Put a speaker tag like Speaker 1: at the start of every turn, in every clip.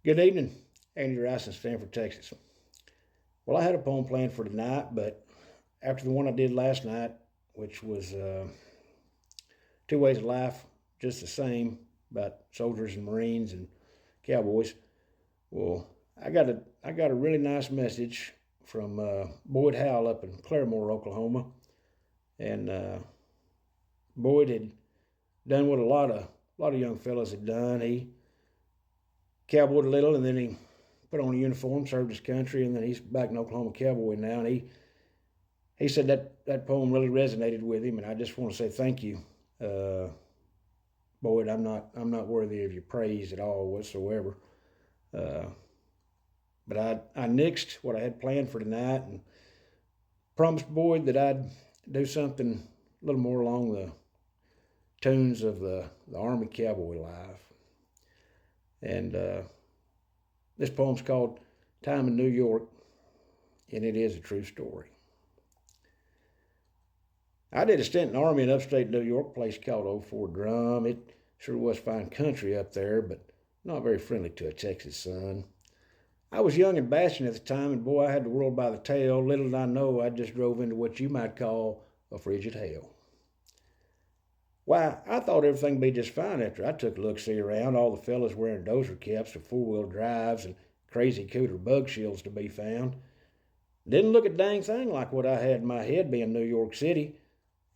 Speaker 1: Good evening, Andy Rice in Stanford, Texas. Well, I had a poem planned for tonight, but after the one I did last night, which was Two Ways of Life, just the same, about soldiers and Marines and cowboys. Well, I got a really nice message from Boyd Howell up in Claremore, Oklahoma, and Boyd had done what a lot of young fellas had done. He cowboyed a little, and then he put on a uniform, served his country, and then he's back in Oklahoma cowboy now. And he said that poem really resonated with him, and I just want to say thank you, Boyd. I'm not worthy of your praise at all whatsoever. But I nixed what I had planned for tonight and promised Boyd that I'd do something a little more along the tunes of the Army cowboy life. And this poem's called Time in New York, and it is a true story. I did a stint in the Army in upstate New York, a place called Old Fort Drum. It sure was fine country up there, but not very friendly to a Texas son. I was young and bashing at the time, and boy, I had the world by the tail. Little did I know, I just drove into what you might call a frigid hell. Why, I thought everything would be just fine after I took a look-see around, all the fellas wearing dozer caps with four-wheel drives and crazy cooter bug shields to be found. Didn't look a dang thing like what I had in my head being New York City.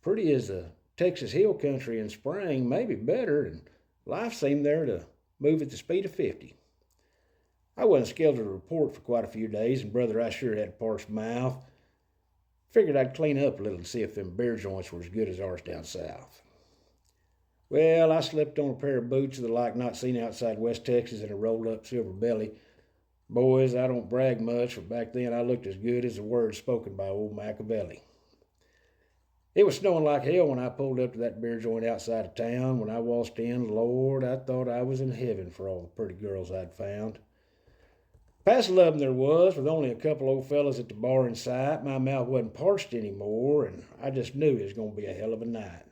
Speaker 1: Pretty as the Texas hill country in spring, maybe better, and life seemed there to move at the speed of 50. I wasn't skilled to report for quite a few days, and brother, I sure had a parched mouth. Figured I'd clean up a little and see if them beer joints were as good as ours down south. Well, I slipped on a pair of boots of the like not seen outside West Texas and a rolled up silver belly. Boys, I don't brag much, but back then I looked as good as the words spoken by old Machiavelli. It was snowing like hell when I pulled up to that beer joint outside of town. When I waltzed in, Lord, I thought I was in heaven for all the pretty girls I'd found. Passel of them there was, with only a couple old fellas at the bar in sight. My mouth wasn't parched anymore, and I just knew it was going to be a hell of a night.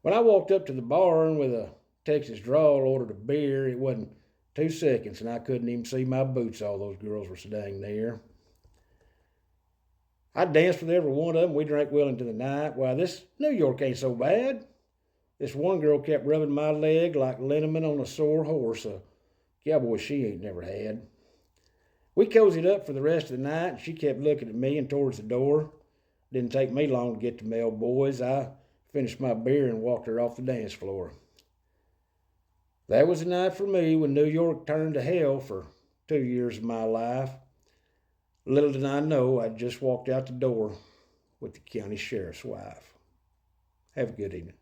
Speaker 1: When I walked up to the bar and with a Texas drawl ordered a beer, it wasn't 2 seconds, and I couldn't even see my boots. All those girls were so dang near. I danced with every one of them. We drank well into the night. Why, this New York ain't so bad. This one girl kept rubbing my leg like liniment on a sore horse, a cowboy she ain't never had. We cozied up for the rest of the night, and she kept looking at me and towards the door. Didn't take me long to get to Mel, boys. I finished my beer and walked her off the dance floor. That was the night for me when New York turned to hell for 2 years of my life. Little did I know I'd just walked out the door with the county sheriff's wife. Have a good evening.